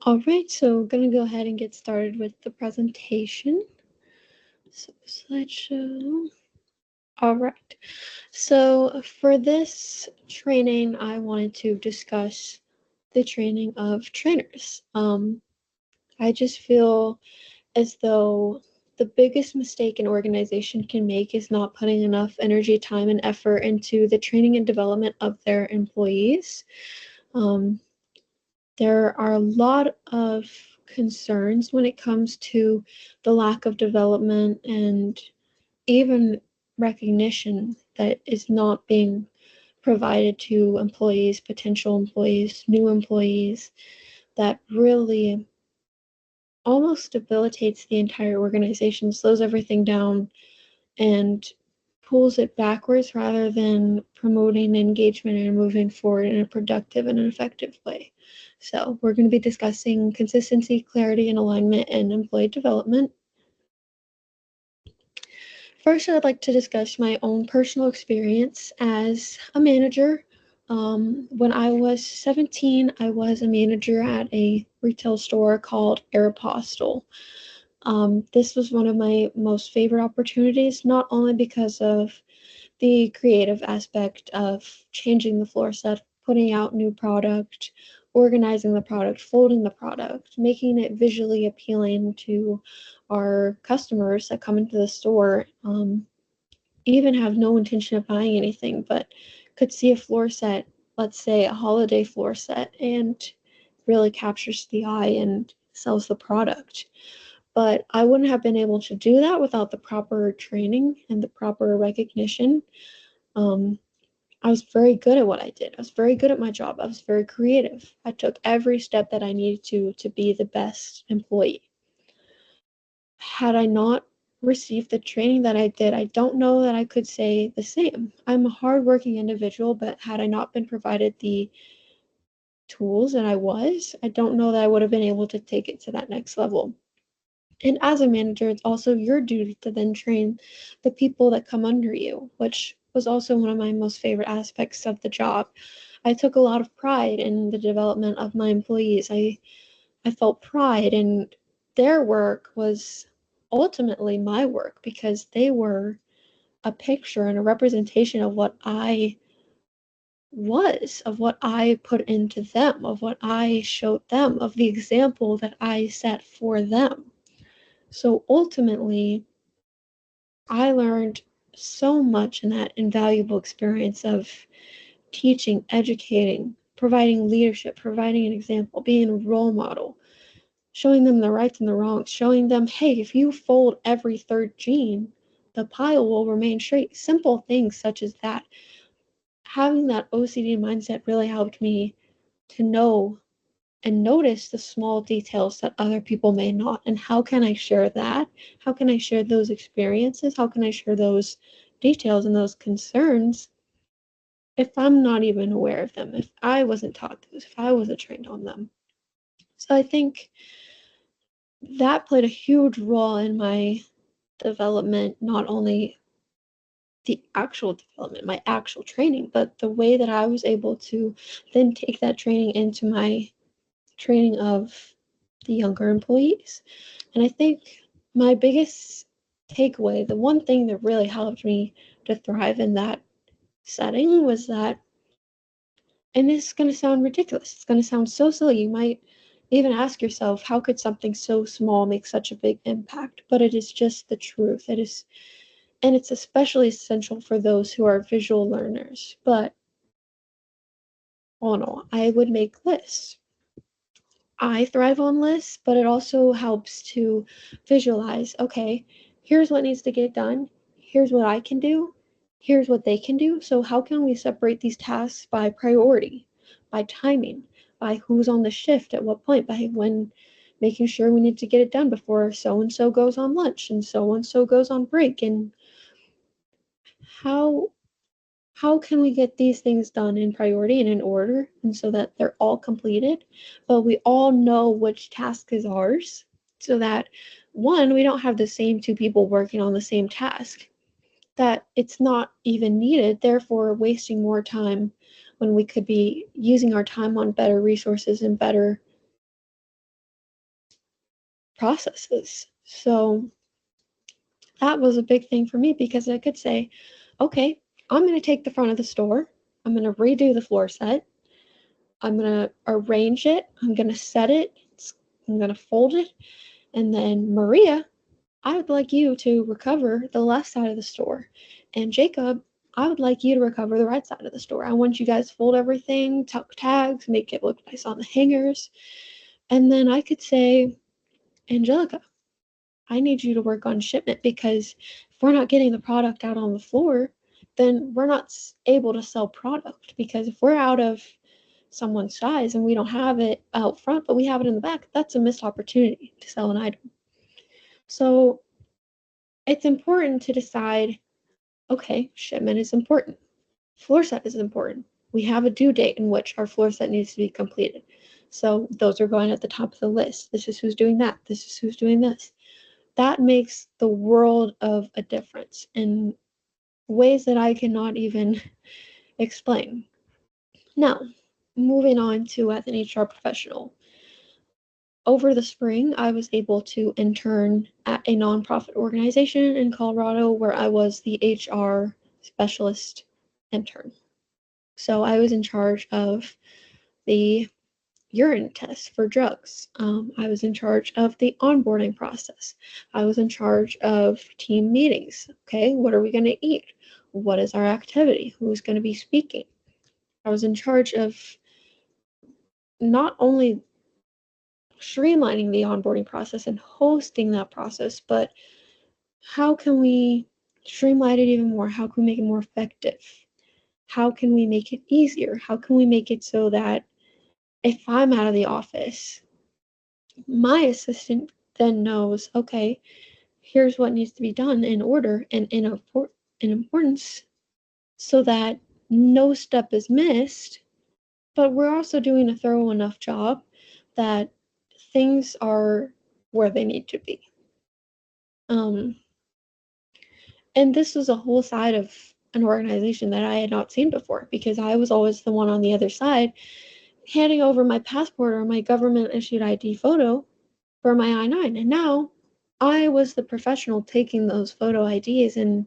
All right, so we're going to go ahead and get started with the presentation. So, slideshow. All right, so for this training, I wanted to discuss the training of trainers. I just feel as though the biggest mistake an organization can make is not putting enough energy, time, and effort into the training and development of their employees. Um, There are a lot of concerns when it comes to the lack of development and even recognition that is not being provided to employees, potential employees, new employees, that really almost debilitates the entire organization, slows everything down, and pulls it backwards rather than promoting engagement and moving forward in a productive and an effective way. So we're going to be discussing consistency, clarity, and alignment in employee development. First, I'd like to discuss my own personal experience as a manager. When I was 17, I was a manager at a retail store called Aeropostale. This was one of my most favorite opportunities, not only because of the creative aspect of changing the floor set, putting out new product, organizing the product, folding the product, making it visually appealing to our customers that come into the store, even have no intention of buying anything, but could see a floor set, let's say a holiday floor set, and really captures the eye and sells the product. But I wouldn't have been able to do that without the proper training and the proper recognition. Um, I was very good at what I did. I was very good at my job. I was very creative. I took every step that I needed to be the best employee. Had I not received the training that I did, I don't know that I could say the same. I'm a hardworking individual, but had I not been provided the tools that I don't know that I would have been able to take it to that next level. And as a manager, it's also your duty to then train the people that come under you, which was also one of my most favorite aspects of the job. I took a lot of pride in the development of my employees. I felt pride, and their work was ultimately my work because they were a picture and a representation of what I was, of what I put into them, of what I showed them, of the example that I set for them. So ultimately, I learned so much in that invaluable experience of teaching, educating, providing leadership, providing an example, being a role model, showing them the rights and the wrongs, showing them, hey, if you fold every third gene, the pile will remain straight. Simple things such as that. Having that OCD mindset really helped me to know and notice the small details that other people may not. And how can I share that? How can I share those experiences? How can I share those details and those concerns if I'm not even aware of them, if I wasn't taught those, if I wasn't trained on them? So I think that played a huge role in my development, not only the actual development, my actual training, but the way that I was able to then take that training into my training of the younger employees. And I think my biggest takeaway, the one thing that really helped me to thrive in that setting was that, and this is going to sound ridiculous, it's going to sound so silly. You might even ask yourself, how could something so small make such a big impact? But it is just the truth. It is, and it's especially essential for those who are visual learners. But all in all, I would make lists. I thrive on lists, but it also helps to visualize, okay, here's what needs to get done. Here's what I can do. Here's what they can do. So, how can we separate these tasks by priority, by timing, by who's on the shift at what point, by when making sure we need to get it done before so and so goes on lunch and so goes on break, and how how can we get these things done in priority and in order and so that they're all completed, but we all know which task is ours so that one, we don't have the same two people working on the same task, that it's not even needed, therefore wasting more time when we could be using our time on better resources and better processes. So that was a big thing for me because I could say, okay, I'm going to take the front of the store, I'm going to redo the floor set, I'm going to arrange it, I'm going to set it, I'm going to fold it, and then Maria, I would like you to recover the left side of the store. And Jacob, I would like you to recover the right side of the store. I want you guys to fold everything, tuck tags, make it look nice on the hangers. And then I could say, Angelica, I need you to work on shipment because if we're not getting the product out on the floor, then we're not able to sell product. Because if we're out of someone's size and we don't have it out front, but we have it in the back, that's a missed opportunity to sell an item. So it's important to decide, okay, shipment is important. Floor set is important. We have a due date in which our floor set needs to be completed. So those are going at the top of the list. This is who's doing that. This is who's doing this. That makes the world of a difference in ways that I cannot even explain. Now, moving on to as an HR professional. Over the spring, I was able to intern at a nonprofit organization in Colorado where I was the HR specialist intern. So I was in charge of the urine tests for drugs. I was in charge of the onboarding process. I was in charge of team meetings. Okay, what are we going to eat? What is our activity? Who's going to be speaking? I was in charge of not only streamlining the onboarding process and hosting that process, but how can we streamline it even more? How can we make it more effective? How can we make it easier? How can we make it so that if I'm out of the office, my assistant then knows, okay, here's what needs to be done in order and in importance so that no step is missed, but we're also doing a thorough enough job that things are where they need to be. Um, and this was a whole side of an organization that I had not seen before because I was always the one on the other side handing over my passport or my government issued ID photo for my I-9. And now I was the professional taking those photo IDs and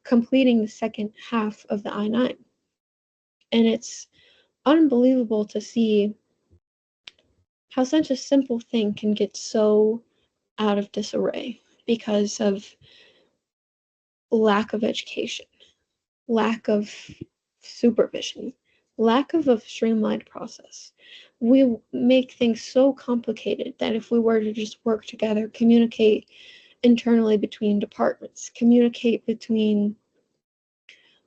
completing the second half of the I-9. And it's unbelievable to see how such a simple thing can get so out of disarray because of lack of education, lack of supervision, lack of a streamlined process. We make things so complicated that if we were to just work together, communicate internally between departments, communicate between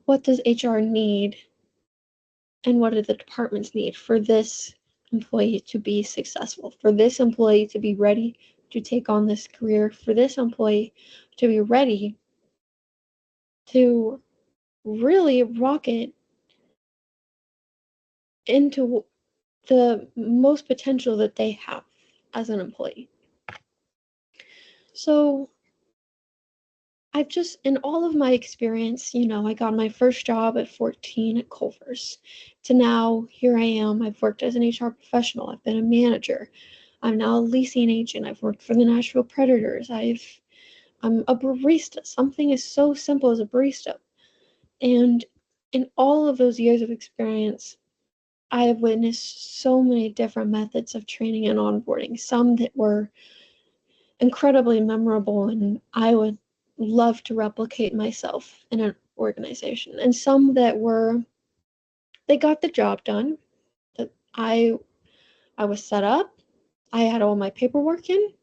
what does HR need and what do the departments need for this employee to be successful, for this employee to be ready to take on this career, for this employee to be ready to really rocket into the most potential that they have as an employee. So I've just, in all of my experience, I got my first job at 14 at Culver's to now here I am. I've worked as an HR professional. I've been a manager. I'm now a leasing agent. I've worked for the Nashville Predators. I'm a barista. Something as so simple as a barista. And in all of those years of experience, I have witnessed so many different methods of training and onboarding, some that were incredibly memorable and I would love to replicate myself in an organization, and some that were they got the job done. That I was set up, I had all my paperwork in.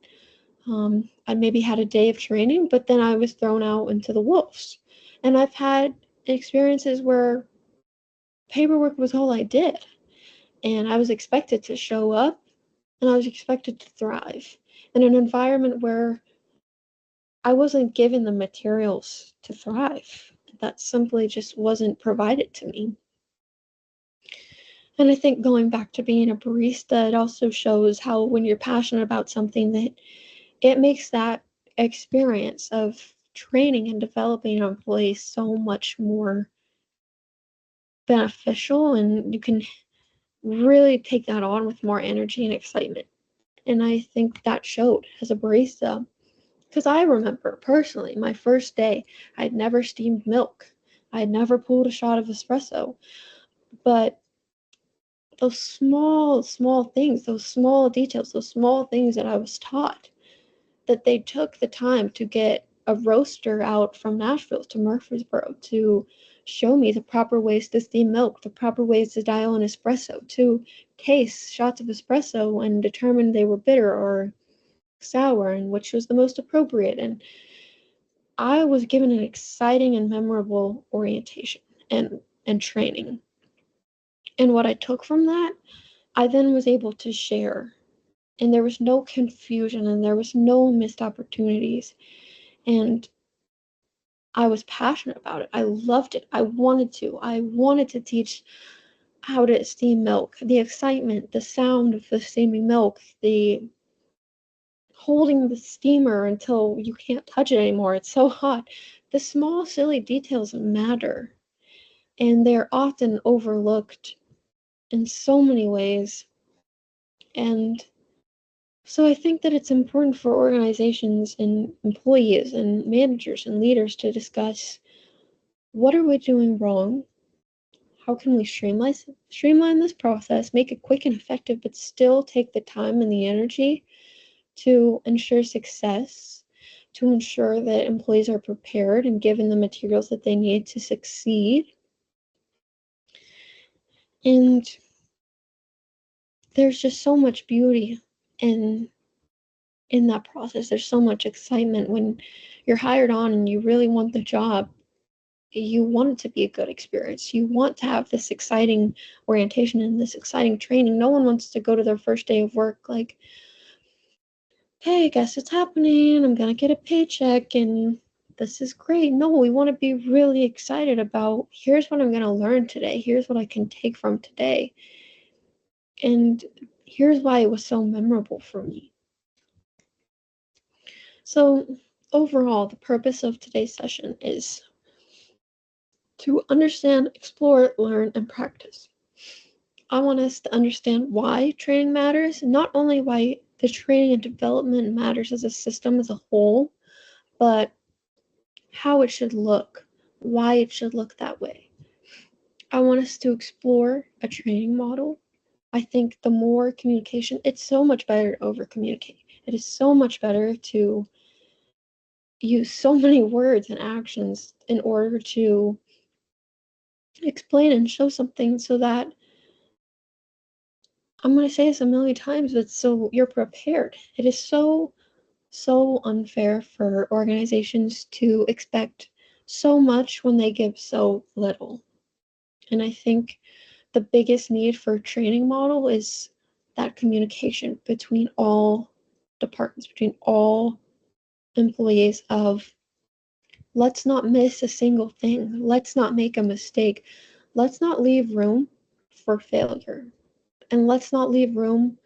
I maybe had a day of training, but then I was thrown out into the wolves. And I've had experiences where paperwork was all I did, and I was expected to show up and I was expected to thrive in an environment where I wasn't given the materials to thrive. That simply just wasn't provided to me. And I think going back to being a barista, it also shows how when you're passionate about something that it makes that experience of training and developing employees so much more beneficial and you can really take that on with more energy and excitement. And I think that showed as a barista. Because I remember personally, my first day, I'd never steamed milk. I had never pulled a shot of espresso. But those small, small things, those small details, those small things that I was taught, that they took the time to get a roaster out from Nashville to Murfreesboro to show me the proper ways to steam milk, the proper ways to dial an espresso, to taste shots of espresso and determine they were bitter or sour and which was the most appropriate. And I was given an exciting and memorable orientation and training. And what I took from that, I then was able to share. And there was no confusion and there was no missed opportunities. And I was passionate about it. I loved it. I wanted to. I wanted to teach how to steam milk. The excitement, the sound of the steaming milk, the holding the steamer until you can't touch it anymore. It's so hot. The small, silly details matter, and they're often overlooked in so many ways. And so I think that it's important for organizations and employees and managers and leaders to discuss, what are we doing wrong? How can we streamline this process, make it quick and effective, but still take the time and the energy to ensure success, to ensure that employees are prepared and given the materials that they need to succeed. And there's just so much beauty in that process. There's so much excitement when you're hired on and you really want the job. You want it to be a good experience. You want to have this exciting orientation and this exciting training. No one wants to go to their first day of work like, hey, guess what's happening? I'm gonna get a paycheck and this is great. No, we want to be really excited about, here's what I'm gonna learn today. Here's what I can take from today. And here's why it was so memorable for me. So overall, the purpose of today's session is to understand, explore, learn, and practice. I want us to understand why training matters, not only why the training and development matters as a system as a whole, but how it should look, why it should look that way. I want us to explore a training model. I think the more communication, it's so much better to over communicate. It is so much better to use so many words and actions in order to explain and show something, so that, I'm going to say this a million times, but so you're prepared. It is so, so unfair for organizations to expect so much when they give so little. And I think the biggest need for a training model is that communication between all departments, between all employees of, let's not miss a single thing. Let's not make a mistake. Let's not leave room for failure. And let's not leave room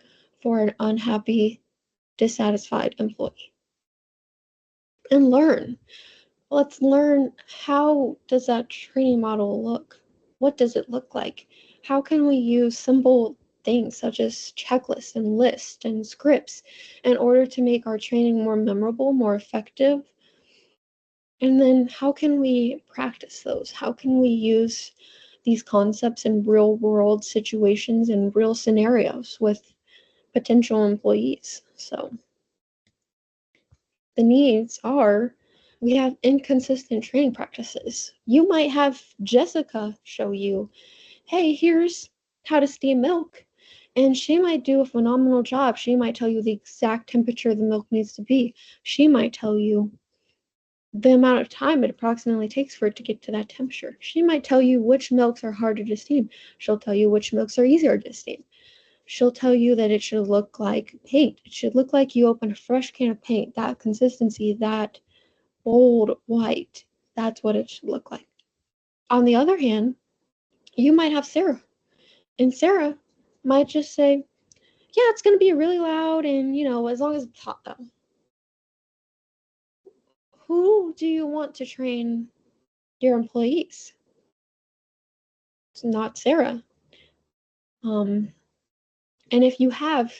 for an unhappy, dissatisfied employee. And learn. Let's learn, how does that training model look? What does it look like? How can we use simple things such as checklists and lists and scripts in order to make our training more memorable, more effective? And then how can we practice those? How can we use these concepts in real world situations and real scenarios with potential employees? So the needs are, we have inconsistent training practices. You might have Jessica show you, hey, here's how to steam milk. And she might do a phenomenal job. She might tell you the exact temperature the milk needs to be. She might tell you the amount of time it approximately takes for it to get to that temperature. She might tell you which milks are harder to steam. She'll tell you which milks are easier to steam. She'll tell you that it should look like paint. It should look like you open a fresh can of paint. That consistency, that bold white, that's what it should look like. On the other hand, you might have Sarah, and Sarah might just say, yeah, it's going to be really loud, and as long as it's hot though. Who do you want to train your employees? It's not Sarah. And if you have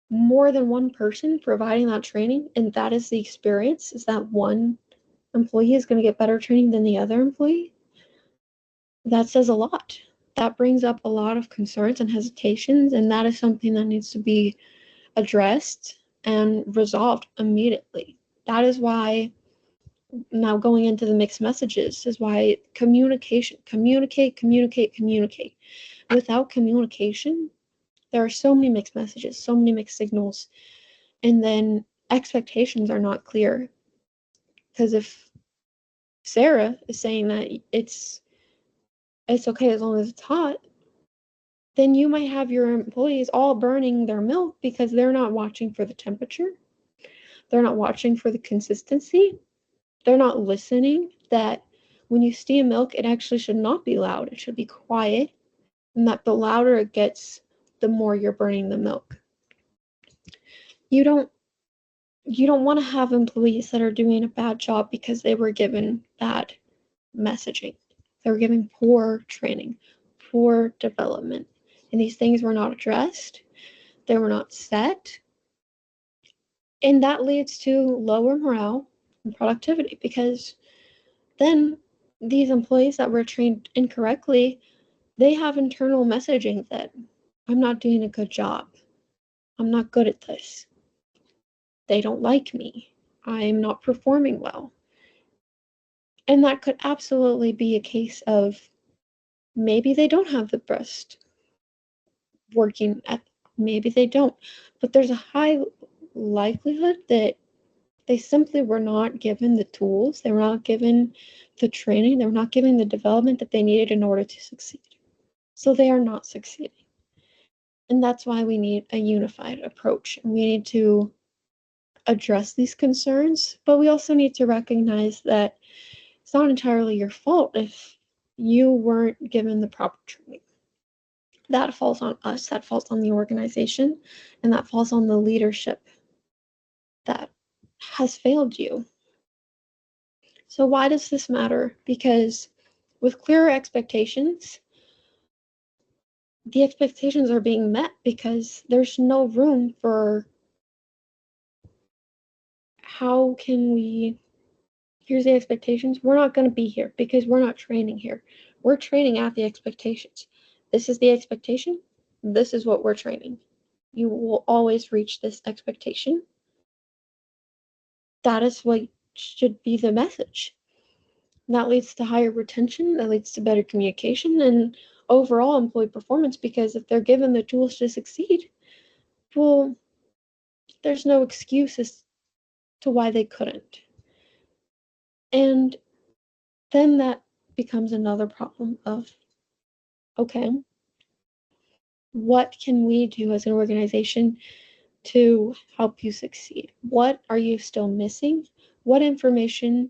more than one person providing that training, and that is the experience, is that one employee is going to get better training than the other employee, that says a lot. That brings up a lot of concerns and hesitations, and that is something that needs to be addressed and resolved immediately. That is why, now going into the mixed messages, is why communication, communicate. Without communication, there are so many mixed messages, so many mixed signals, and then expectations are not clear. Because if Sarah is saying that it's okay as long as it's hot, then you might have your employees all burning their milk because they're not watching for the temperature. They're not watching for the consistency. They're not listening that when you steam milk, it actually should not be loud. It should be quiet, and that the louder it gets, the more you're burning the milk. You don't want to have employees that are doing a bad job because they were given bad messaging. They were given poor training, poor development, and these things were not addressed. They were not set, and that leads to lower morale and productivity, because then these employees that were trained incorrectly, they have internal messaging that I'm not doing a good job. I'm not good at this. They don't like me. I'm not performing well. And that could absolutely be a case of maybe they don't have the best working ethic. Maybe they don't. But there's a high likelihood that they simply were not given the tools, they were not given the training, they were not given the development that they needed in order to succeed. So they are not succeeding. And that's why we need a unified approach. And we need to address these concerns, but we also need to recognize that it's not entirely your fault if you weren't given the proper training. That falls on us, that falls on the organization, and that falls on the leadership that has failed you. So why does this matter? Because with clearer expectations, the expectations are being met, because there's no room for how can we, here's the expectations, we're not going to be here because we're not training here. We're training at the expectations. This is the expectation. This is what we're training. You will always reach this expectation. That is what should be the message. And that leads to higher retention, that leads to better communication, and overall employee performance, because if they're given the tools to succeed, well, there's no excuse as to why they couldn't. And then that becomes another problem of, okay, what can we do as an organization to help you succeed? What are you still missing? What information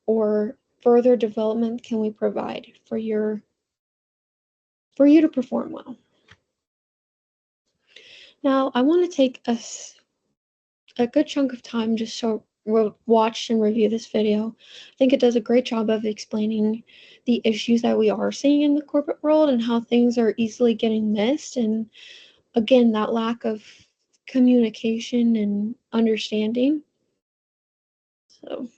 or further development can we provide for you to perform well? Now, I want to take a good chunk of time just to watch and review this video. I think it does a great job of explaining the issues that we are seeing in the corporate world and how things are easily getting missed. And again, that lack of communication and understanding. So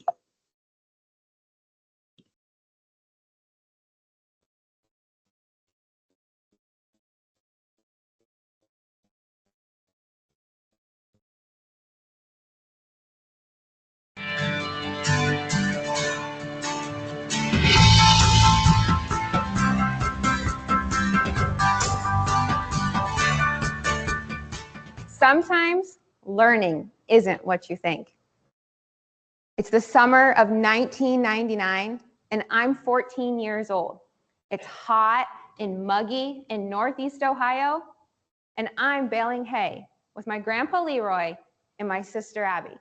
Sometimes learning isn't what you think. It's the summer of 1999, and I'm 14 years old. It's hot and muggy in Northeast Ohio, and I'm baling hay with my grandpa Leroy and my sister Abby.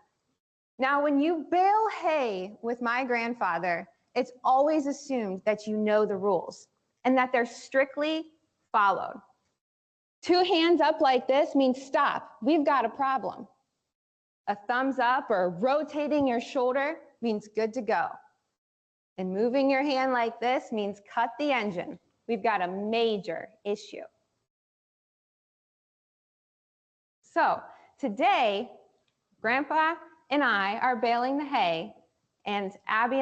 Now, when you bale hay with my grandfather, it's always assumed that you know the rules and that they're strictly followed. 2 hands up like this means stop, we've got a problem. A thumbs up or rotating your shoulder means good to go. And moving your hand like this means cut the engine. We've got a major issue. So today, Grandpa and I are baling the hay, and Abby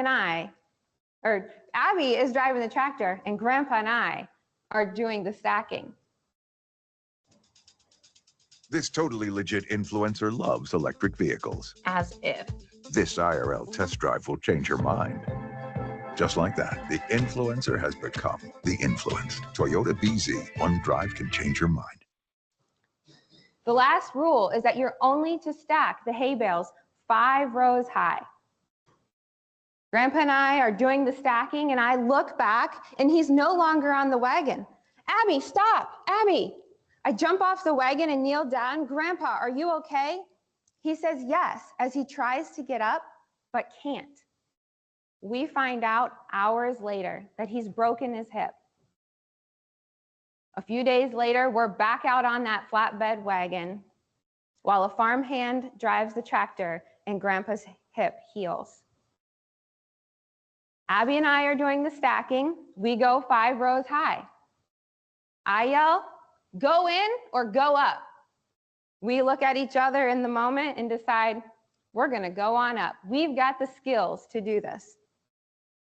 is driving the tractor, and Grandpa and I are doing the stacking. This totally legit influencer loves electric vehicles. As if. This IRL test drive will change your mind. Just like that, the influencer has become the influenced. Toyota BZ, one drive can change your mind. The last rule is that you're only to stack the hay bales 5 rows high. Grandpa and I are doing the stacking, and I look back, and he's no longer on the wagon. Abby, stop, Abby. I jump off the wagon and kneel down. Grandpa, are you okay? He says yes, as he tries to get up, but can't. We find out hours later that he's broken his hip. A few days later, we're back out on that flatbed wagon while a farmhand drives the tractor and Grandpa's hip heals. Abby and I are doing the stacking. We go 5 rows high. I yell, go in or go up. We look at each other in the moment and decide we're gonna go on up. We've got the skills to do this.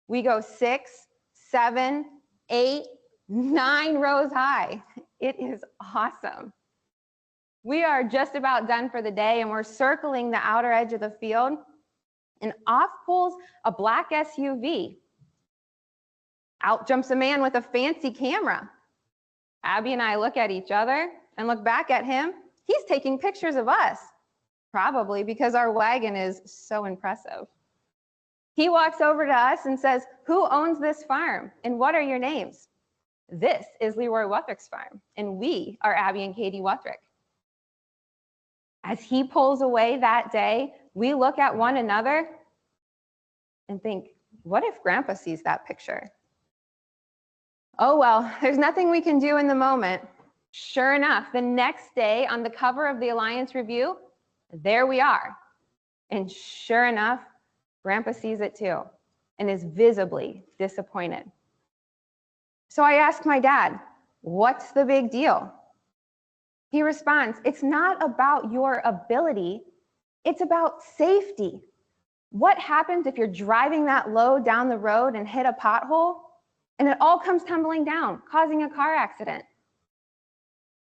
We go 6, 7, 8, 9 rows high. It is awesome. We are just about done for the day, and we're circling the outer edge of the field, and off pulls a black SUV. Out jumps a man with a fancy camera. Abby and I look at each other and look back at him. He's taking pictures of us, probably because our wagon is so impressive. He walks over to us and says, who owns this farm and what are your names? This is Leroy Wuthrick's farm, and we are Abby and Katie Wuthrick. As he pulls away that day, we look at one another and think, what if Grandpa sees that picture? Oh well, there's nothing we can do in the moment. Sure enough, the next day on the cover of the Alliance Review, there we are. And sure enough, Grandpa sees it too and is visibly disappointed. So I asked my dad, what's the big deal? He responds, it's not about your ability, it's about safety. What happens if you're driving that load down the road and hit a pothole and it all comes tumbling down, causing a car accident?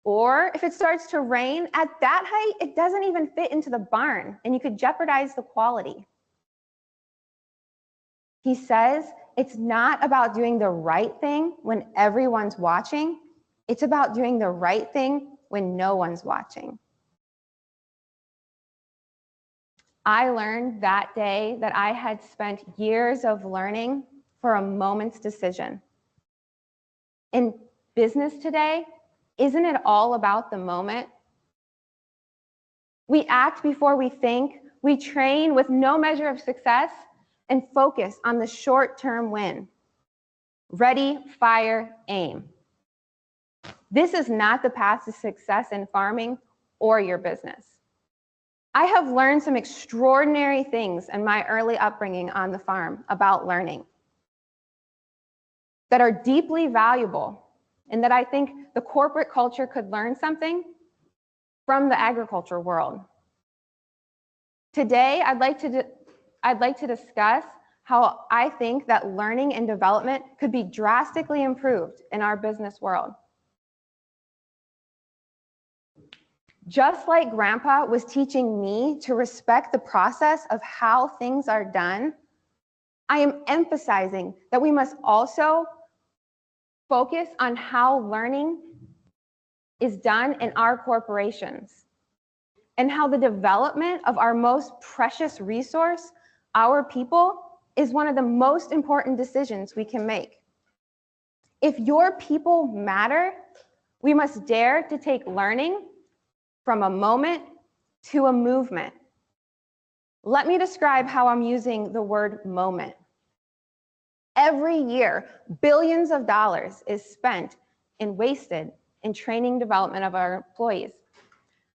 Or if it starts to rain, at that height, it doesn't even fit into the barn and you could jeopardize the quality. He says it's not about doing the right thing when everyone's watching. It's about doing the right thing when no one's watching. I learned that day that I had spent years of learning for a moment's decision. In business today, isn't it all about the moment? We act before we think, we train with no measure of success, and focus on the short-term win. Ready, fire, aim. This is not the path to success in farming or your business. I have learned some extraordinary things in my early upbringing on the farm about learning that are deeply valuable and that I think the corporate culture could learn something from the agriculture world. Today, I'd like to discuss how I think that learning and development could be drastically improved in our business world. Just like Grandpa was teaching me to respect the process of how things are done, I am emphasizing that we must also focus on how learning is done in our corporations and how the development of our most precious resource, our people, is one of the most important decisions we can make. If your people matter, we must dare to take learning from a moment to a movement. Let me describe how I'm using the word moment. Every year, billions of dollars is spent and wasted in training development of our employees.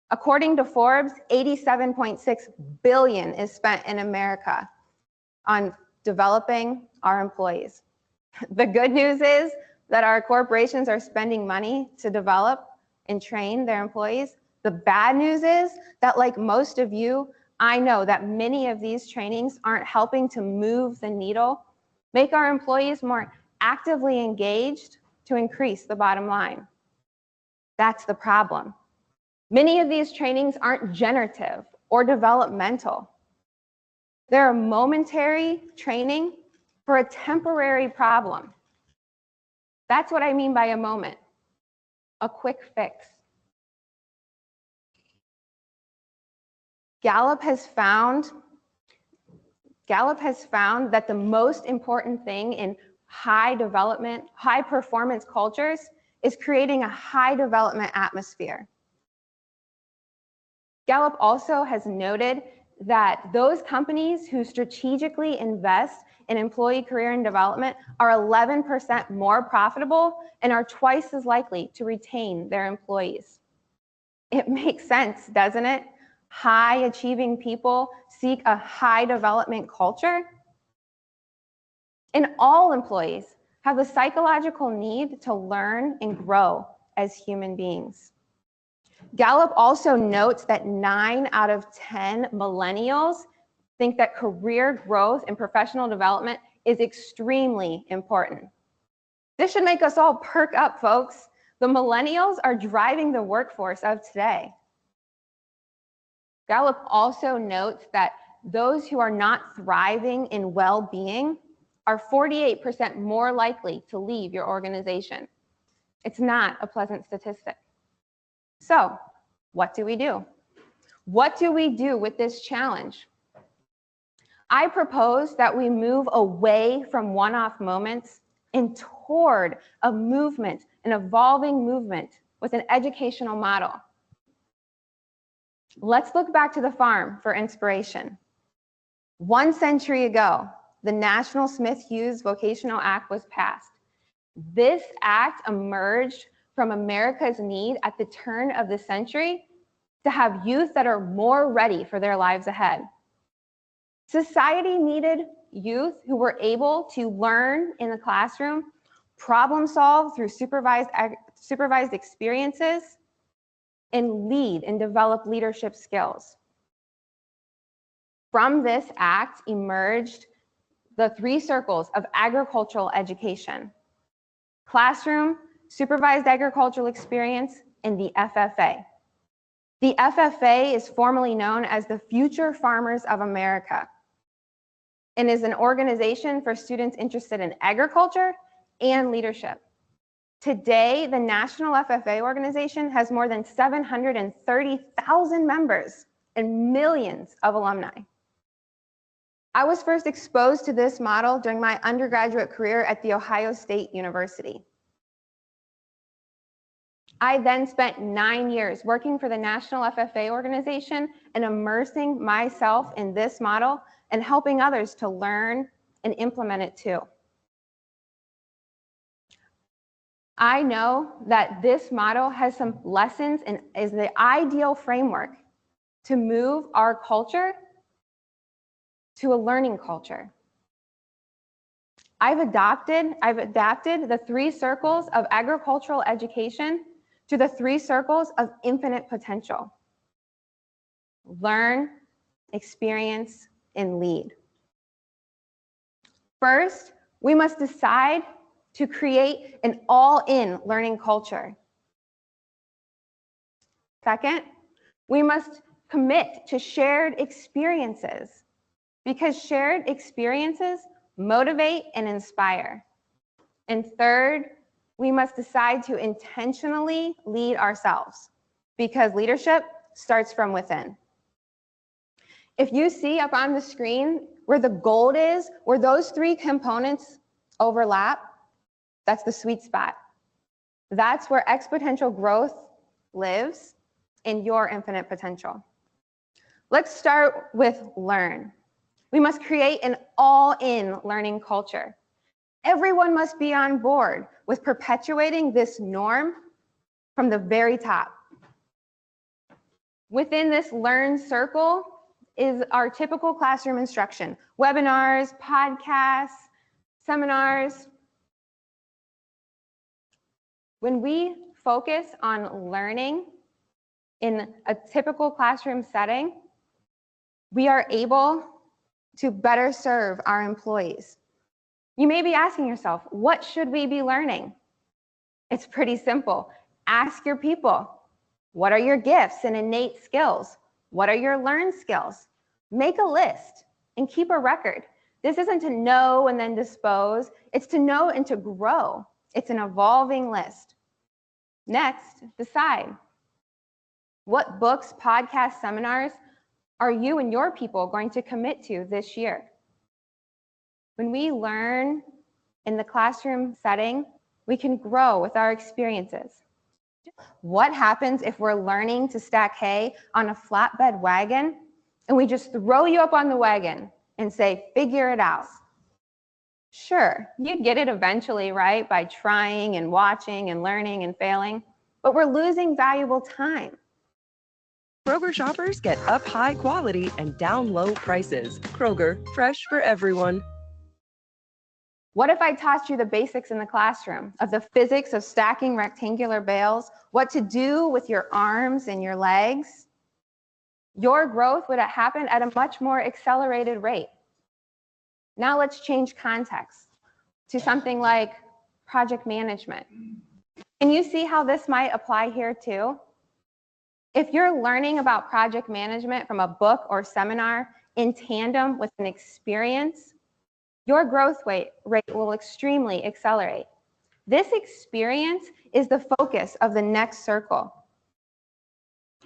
According to Forbes, 87.6 billion is spent in America on developing our employees. The good news is that our corporations are spending money to develop and train their employees. The bad news is that, like most of you, I know that many of these trainings aren't helping to move the needle, make our employees more actively engaged to increase the bottom line. That's the problem. Many of these trainings aren't generative or developmental. They're a momentary training for a temporary problem. That's what I mean by a moment, a quick fix. Gallup has found that the most important thing in high performance cultures is creating a high development atmosphere. Gallup also has noted that those companies who strategically invest in employee career and development are 11% more profitable and are twice as likely to retain their employees. It makes sense, doesn't it? High achieving people seek a high development culture. And all employees have the psychological need to learn and grow as human beings. Gallup also notes that 9 out of 10 millennials think that career growth and professional development is extremely important. This should make us all perk up, folks. The millennials are driving the workforce of today. Gallup also notes that those who are not thriving in well-being are 48% more likely to leave your organization. It's not a pleasant statistic. So, what do we do? What do we do with this challenge? I propose that we move away from one-off moments and toward a movement, an evolving movement with an educational model. Let's look back to the farm for inspiration. 1 century ago, the National Smith-Hughes Vocational Act was passed. This act emerged from America's need at the turn of the century to have youth that are more ready for their lives ahead. Society needed youth who were able to learn in the classroom, problem solve through supervised experiences, and lead and develop leadership skills. From this act emerged the 3 circles of agricultural education: classroom, supervised agricultural experience, and the FFA. The FFA is formally known as the Future Farmers of America and is an organization for students interested in agriculture and leadership. Today, the National FFA organization has more than 730,000 members and millions of alumni. I was first exposed to this model during my undergraduate career at The Ohio State University. I then spent 9 years working for the National FFA organization and immersing myself in this model and helping others to learn and implement it too. I know that this model has some lessons and is the ideal framework to move our culture to a learning culture. I've adapted the 3 circles of agricultural education to the 3 circles of infinite potential: learn, experience, and lead. First, we must decide to create an all-in learning culture. Second, we must commit to shared experiences because shared experiences motivate and inspire. And third, we must decide to intentionally lead ourselves because leadership starts from within. If you see up on the screen where the gold is, where those 3 components overlap, that's the sweet spot. That's where exponential growth lives in your infinite potential. Let's start with learn. We must create an all-in learning culture. Everyone must be on board with perpetuating this norm from the very top. Within this learn circle is our typical classroom instruction: webinars, podcasts, seminars. When we focus on learning, in a typical classroom setting, we are able to better serve our employees. You may be asking yourself, what should we be learning? It's pretty simple. Ask your people, what are your gifts and innate skills? What are your learned skills? Make a list and keep a record. This isn't to know and then dispose. It's to know and to grow. It's an evolving list. Next, decide. What books, podcasts, seminars are you and your people going to commit to this year? When we learn in the classroom setting, we can grow with our experiences. What happens if we're learning to stack hay on a flatbed wagon and we just throw you up on the wagon and say, figure it out? Sure, you'd get it eventually, right, by trying and watching and learning and failing, but we're losing valuable time. Kroger shoppers get up high quality and down low prices. Kroger, fresh for everyone. What if I taught you the basics in the classroom of the physics of stacking rectangular bales, what to do with your arms and your legs? Your growth would happen at a much more accelerated rate. Now let's change context to something like project management. Can you see how this might apply here too? If you're learning about project management from a book or seminar in tandem with an experience, your growth rate will extremely accelerate. This experience is the focus of the next circle.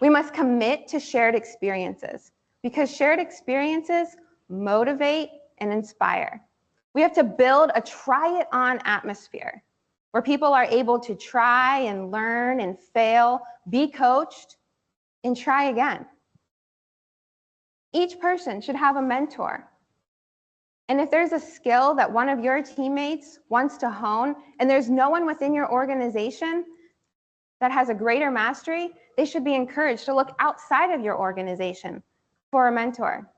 We must commit to shared experiences because shared experiences motivate and inspire. We have to build a try-it-on atmosphere where people are able to try and learn and fail, be coached, and try again. Each person should have a mentor. And if there's a skill that one of your teammates wants to hone and there's no one within your organization that has a greater mastery, they should be encouraged to look outside of your organization for a mentor.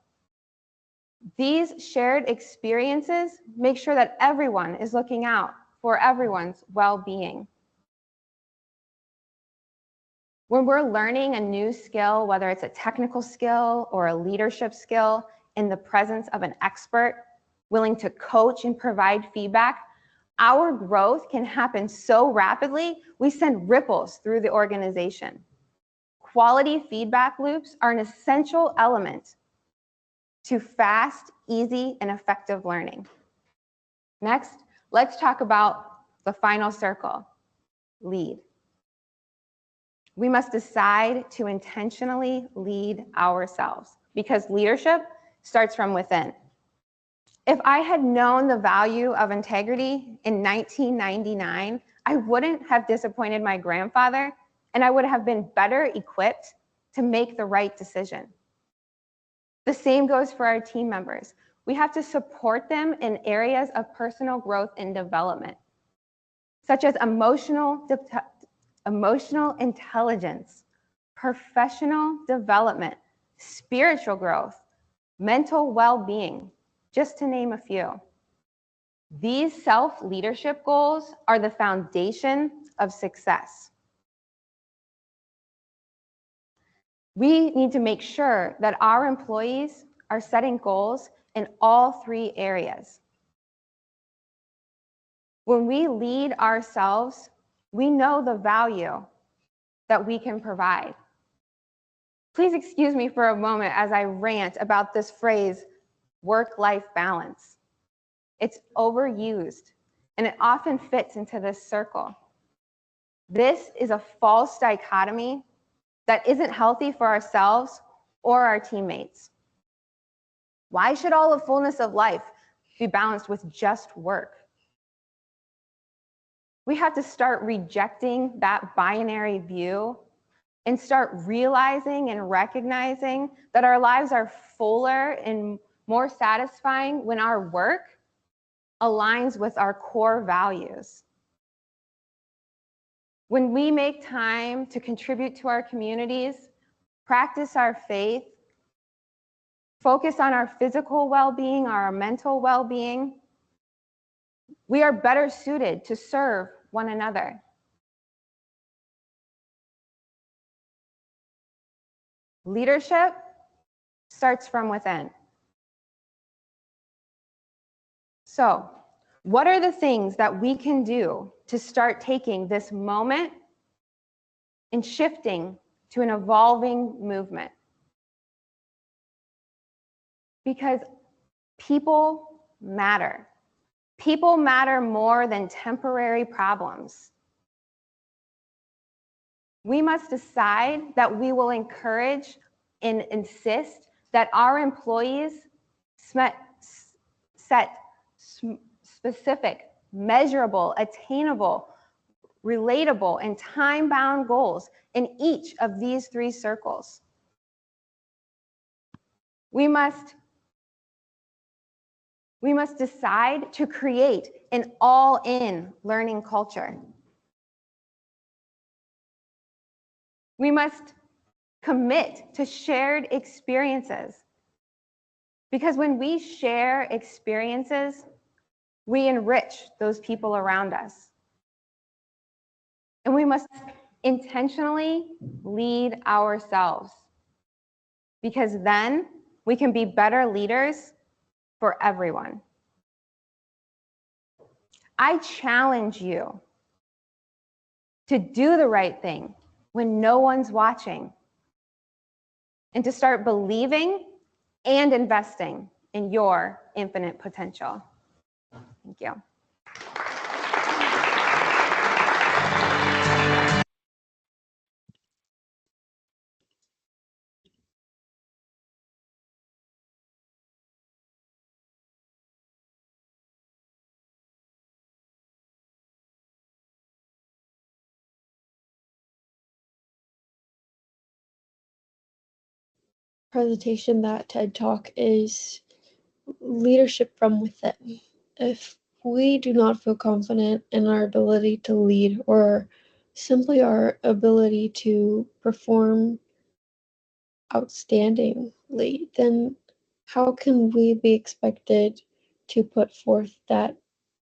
These shared experiences make sure that everyone is looking out for everyone's well-being. When we're learning a new skill, whether it's a technical skill or a leadership skill in the presence of an expert willing to coach and provide feedback, our growth can happen so rapidly, we send ripples through the organization. Quality feedback loops are an essential element to fast, easy, and effective learning. Next, let's talk about the final circle, lead. We must decide to intentionally lead ourselves because leadership starts from within. If I had known the value of integrity in 1999, I wouldn't have disappointed my grandfather, and I would have been better equipped to make the right decision. The same goes for our team members. We have to support them in areas of personal growth and development, such as emotional intelligence, professional development, spiritual growth, mental well-being, just to name a few. These self-leadership goals are the foundation of success. We need to make sure that our employees are setting goals in all three areas. When we lead ourselves, we know the value that we can provide. Please excuse me for a moment as I rant about this phrase, work-life balance. It's overused, and it often fits into this circle. This is a false dichotomy that isn't healthy for ourselves or our teammates. Why should all the fullness of life be balanced with just work? We have to start rejecting that binary view and start realizing and recognizing that our lives are fuller and more satisfying when our work aligns with our core values. When we make time to contribute to our communities, practice our faith, focus on our physical well-being, our mental well-being, we are better suited to serve one another. Leadership starts from within. So, what are the things that we can do to start taking this moment and shifting to an evolving movement? Because people matter. People matter more than temporary problems. We must decide that we will encourage and insist that our employees set specific, measurable, attainable, relatable, and time-bound goals in each of these 3 circles. We must decide to create an all-in learning culture. We must commit to shared experiences. Because when we share experiences, we enrich those people around us. And we must intentionally lead ourselves, because then we can be better leaders for everyone. I challenge you to do the right thing when no one's watching, and to start believing and investing in your infinite potential. Thank you. Presentation, that TED Talk, is leadership from within. If we do not feel confident in our ability to lead, or simply our ability to perform outstandingly, then how can we be expected to put forth that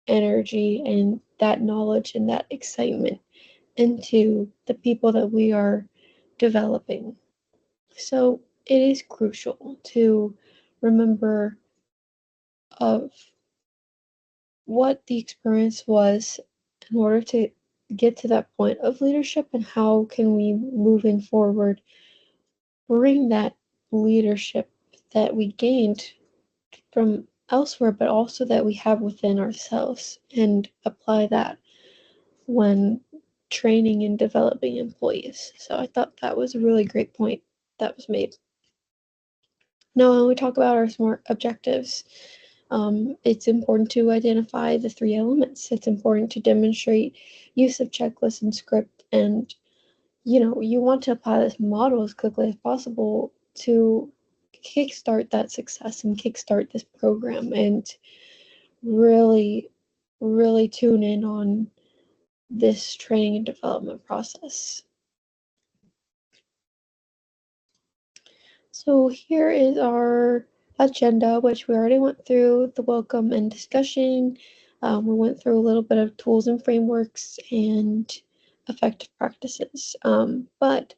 energy and that knowledge and that excitement into the people that we are developing? So it is crucial to remember of what the experience was in order to get to that point of leadership, and how can we, moving forward, bring that leadership that we gained from elsewhere, but also that we have within ourselves, and apply that when training and developing employees. So I thought that was a really great point that was made. Now, when we talk about our SMART objectives, it's important to identify the 3 elements. It's important to demonstrate use of checklists and script, and you want to apply this model as quickly as possible to kickstart that success and kickstart this program, and really, really tune in on this training and development process. So here is our agenda, which we already went through: the welcome and discussion. We went through a little bit of tools and frameworks and effective practices. But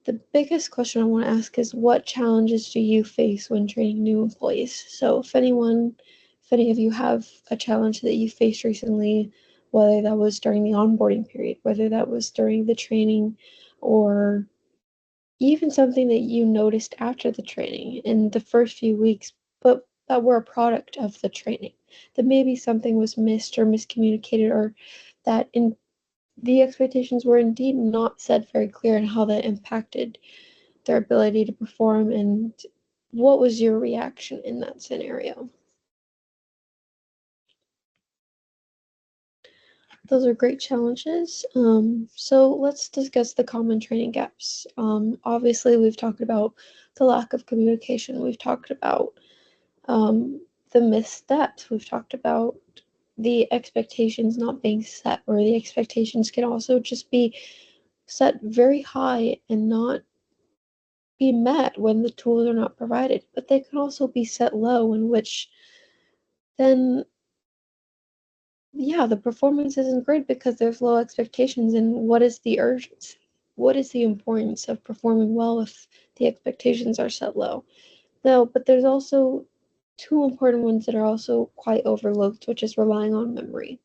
the biggest question I want to ask is, what challenges do you face when training new employees? So if any of you have a challenge that you faced recently, whether that was during the onboarding period, whether that was during the training, or even something that you noticed after the training in the first few weeks, but that were a product of the training, that maybe something was missed or miscommunicated, or that the expectations were indeed not set very clear, and how that impacted their ability to perform, and what was your reaction in that scenario? Those are great challenges. So let's discuss the common training gaps. Obviously, we've talked about the lack of communication. We've talked about the missteps. We've talked about the expectations not being set, or the expectations can also just be set very high and not be met when the tools are not provided. But they can also be set low, in which then, yeah, the performance isn't great because there's low expectations, and what is the urgency? what is the importance of performing well if the expectations are set low? No, but there's also two important ones that are also quite overlooked, which is relying on memory.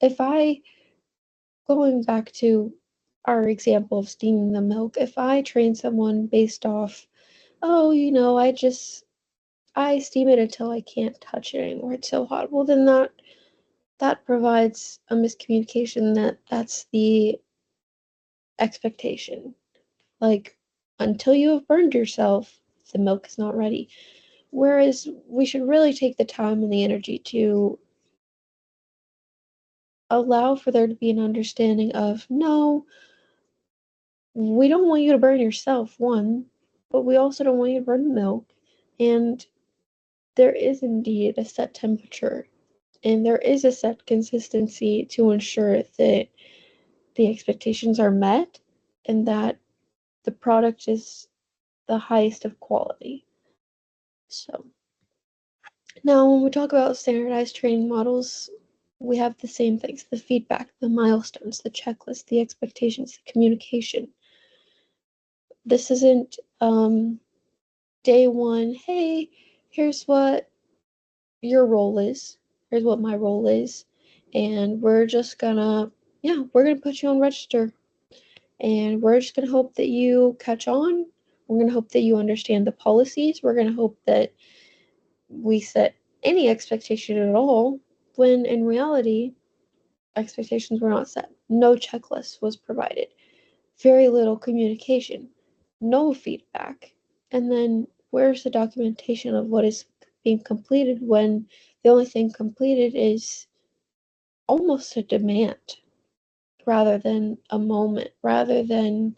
If I, going back to our example of steaming the milk, if I train someone based off, oh, I steam it until I can't touch it anymore, it's so hot. Well, then that provides a miscommunication that that's the expectation. Like, until you have burned yourself, the milk is not ready. Whereas we should really take the time and the energy to allow for there to be an understanding of no, we don't want you to burn yourself, one, but we also don't want you to burn the milk. And there is indeed a set temperature and there is a set consistency to ensure that the expectations are met and that the product is the highest of quality. So now when we talk about standardized training models, we have the same things: the feedback, the milestones, the checklist, the expectations, the communication. This isn't day one, hey, here's what your role is, here's what my role is, and we're gonna put you on register, and we're just gonna hope that you catch on. We're gonna hope that you understand the policies. We're gonna hope that we set any expectation at all, when in reality, expectations were not set. No checklist was provided, very little communication, no feedback. And then where's the documentation of what is being completed when the only thing completed is almost a demand rather than a moment, rather than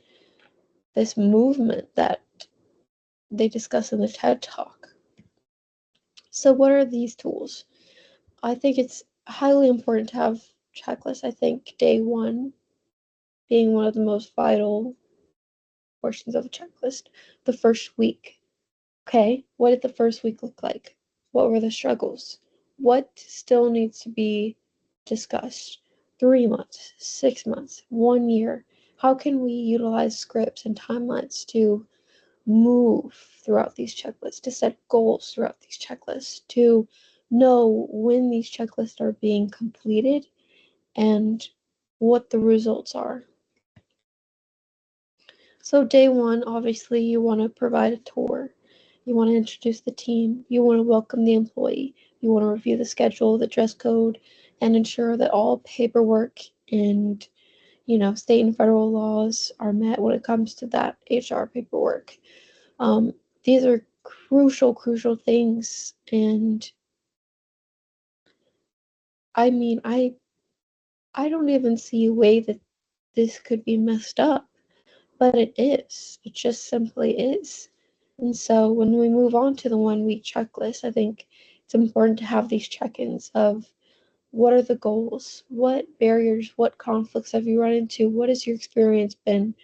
this movement that they discuss in the TED Talk? So, what are these tools? I think it's highly important to have checklists. I think day one being one of the most vital portions of a checklist. The first week. Okay, what did the first week look like? What were the struggles? What still needs to be discussed? 3 months, 6 months, 1 year. How can we utilize scripts and timelines to move throughout these checklists, to set goals throughout these checklists, to know when these checklists are being completed and what the results are? So, day one, obviously, you want to provide a tour. You want to introduce the team. You want to welcome the employee. You want to review the schedule, the dress code, and ensure that all paperwork and state and federal laws are met when it comes to that HR paperwork. Um, these are crucial things, and I mean, I don't even see a way that this could be messed up. But it is. It just simply is. And so when we move on to the 1 week checklist, I think it's important to have these check ins of what are the goals? What barriers, what conflicts have you run into? What has your experience been?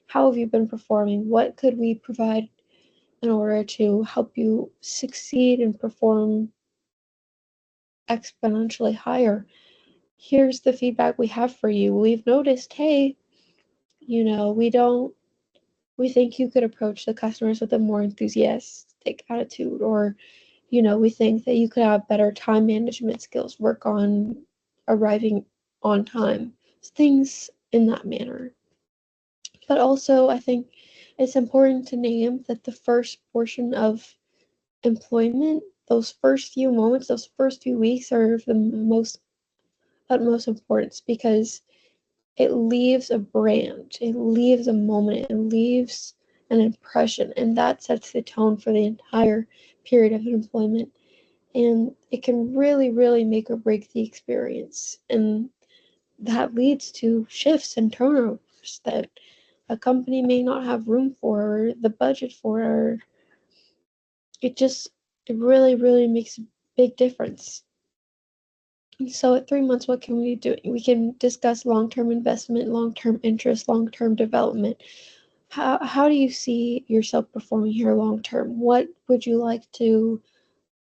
How have you been performing? What could we provide in order to help you succeed and perform exponentially higher? Here's the feedback we have for you. We've noticed, hey, we don't we think you could approach the customers with a more enthusiastic attitude, or we think that you could have better time management skills, work on arriving on time, things in that manner. But also, I think it's important to name that the first portion of employment, those first few moments, those first few weeks, are of the most utmost importance, because it leaves a brand, it leaves a moment, it leaves an impression, and that sets the tone for the entire period of employment. And it can really make or break the experience. And that leads to shifts and turnovers that a company may not have room for, or the budget for, or it just, it really makes a big difference. So at 3 months, what can we do? We can discuss long-term investment, long-term interest, long-term development. How do you see yourself performing here long term? What would you like to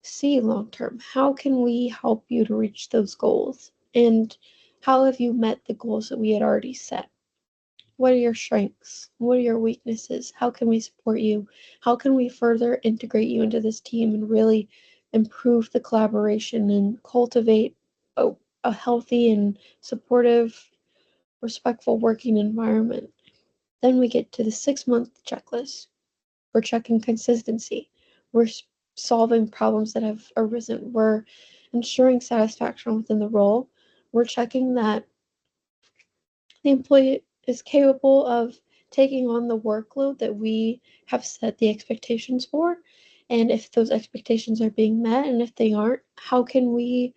see long term? How can we help you to reach those goals? And how have you met the goals that we had already set? What are your strengths? What are your weaknesses? How can we support you? How can we further integrate you into this team and really improve the collaboration and cultivate a healthy and supportive, respectful working environment? Then we get to the 6-month checklist. We're checking consistency. We're solving problems that have arisen. We're ensuring satisfaction within the role. We're checking that the employee is capable of taking on the workload that we have set the expectations for. And if those expectations are being met, and if they aren't, how can we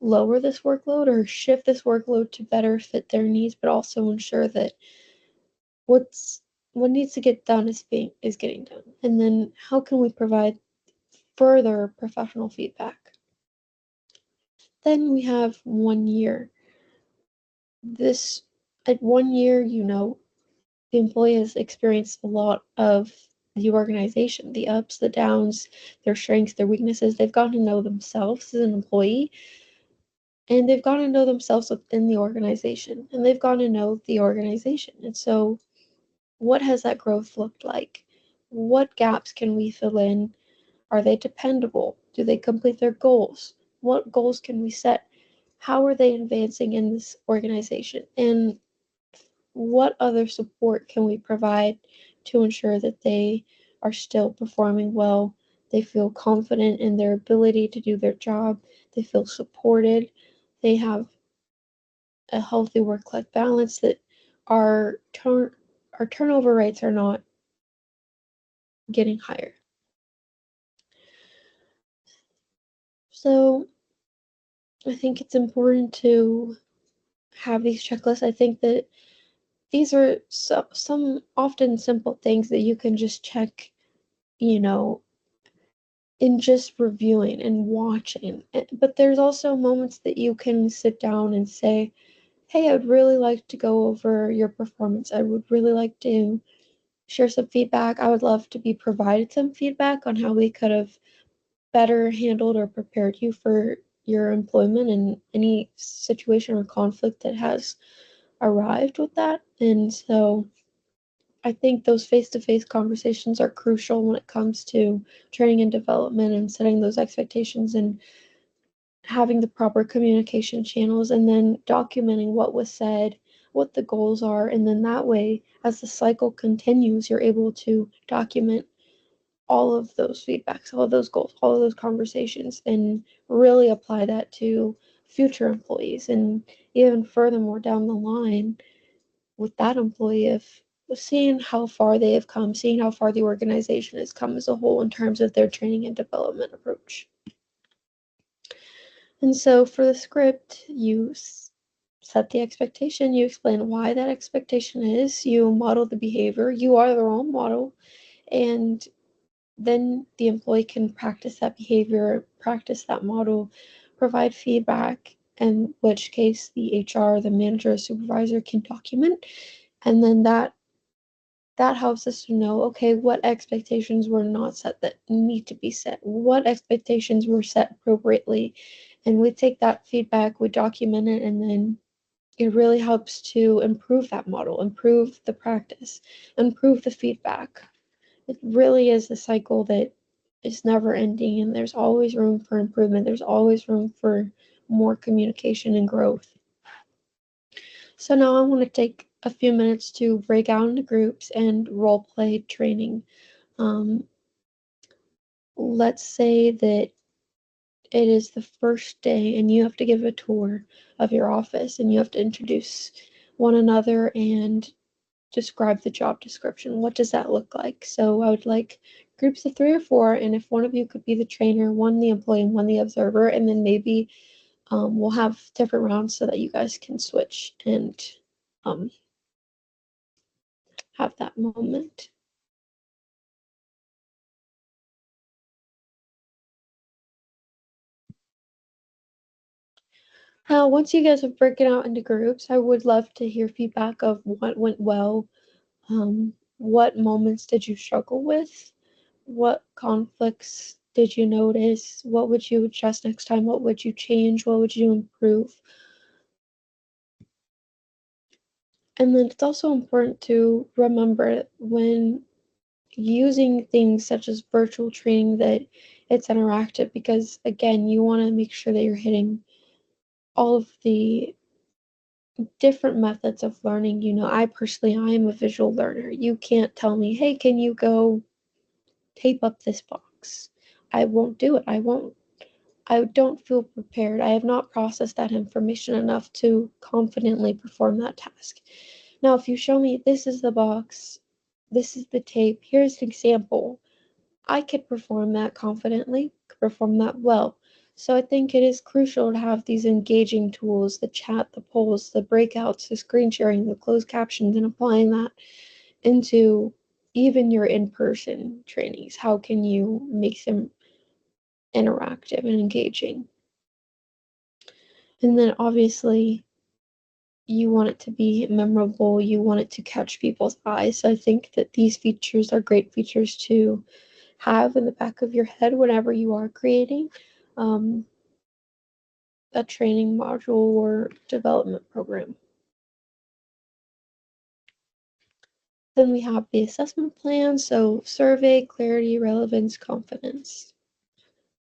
lower this workload or shift this workload to better fit their needs, but also ensure that what's what needs to get done is getting done. And then how can we provide further professional feedback? Then we have 1 year. This at 1 year, the employee has experienced a lot of the organization, the ups, the downs, their strengths, their weaknesses. They've gotten to know themselves as an employee, and they've gotten to know themselves within the organization, and they've gotten to know the organization. And so, what has that growth looked like? What gaps can we fill in? Are they dependable? Do they complete their goals? What goals can we set? How are they advancing in this organization? And what other support can we provide to ensure that they are still performing well? They feel confident in their ability to do their job. They feel supported. They have a healthy work-life balance, that our our turnover rates are not getting higher. So I think it's important to have these checklists. I think that these are some often simple things that you can just check, you know, in just reviewing and watching. But there's also moments that you can sit down and say, hey, I would really like to go over your performance. I would really like to share some feedback. I would love to be provided some feedback on how we could have better handled or prepared you for your employment and any situation or conflict that has arrived with that. And so I think those face to face conversations are crucial when it comes to training and development and setting those expectations and having the proper communication channels, and then documenting what was said, what the goals are. And then that way, as the cycle continues, you're able to document all of those feedbacks, all of those goals, all of those conversations, and really apply that to future employees. And even furthermore down the line with that employee, if seeing how far they have come, seeing how far the organization has come as a whole in terms of their training and development approach. And so for the script, you set the expectation, you explain why that expectation is, you model the behavior, you are the role model, and then the employee can practice that behavior, practice that model, provide feedback, in which case the HR, the manager, supervisor can document. And then that helps us to know, okay, what expectations were not set that need to be set, what expectations were set appropriately. And we take that feedback, we document it, and then it really helps to improve that model, improve the practice, improve the feedback. It really is a cycle that is never ending, and there's always room for improvement. There's always room for more communication and growth. So now I want to take a few minutes to break out into groups and role play training. Um, let's say that it is the first day and you have to give a tour of your office and you have to introduce one another and describe the job description. What does that look like? So I would like groups of 3 or 4, and if one of you could be the trainer, one the employee, and one the observer, and then maybe we'll have different rounds so that you guys can switch and um, have that moment. Once you guys have broken out into groups, I would love to hear feedback of what went well. What moments did you struggle with? What conflicts did you notice? What would you adjust next time? What would you change? What would you improve? And then it's also important to remember when using things such as virtual training that it's interactive, because again, you want to make sure that you're hitting all of the different methods of learning. I personally, I am a visual learner. You can't tell me, hey, can you go tape up this box? I won't do it. I don't feel prepared. I have not processed that information enough to confidently perform that task. Now, if you show me this is the box, this is the tape, here's an example, I could perform that confidently, could perform that well. So I think it is crucial to have these engaging tools, the chat, the polls, the breakouts, the screen sharing, the closed captions, and applying that into even your in-person trainings. How can you make them interactive and engaging? And then obviously you want it to be memorable, you want it to catch people's eyes. So I think that these features are great features to have in the back of your head whenever you are creating um, a training module or development program. Then we have the assessment plan, so survey, clarity, relevance, confidence.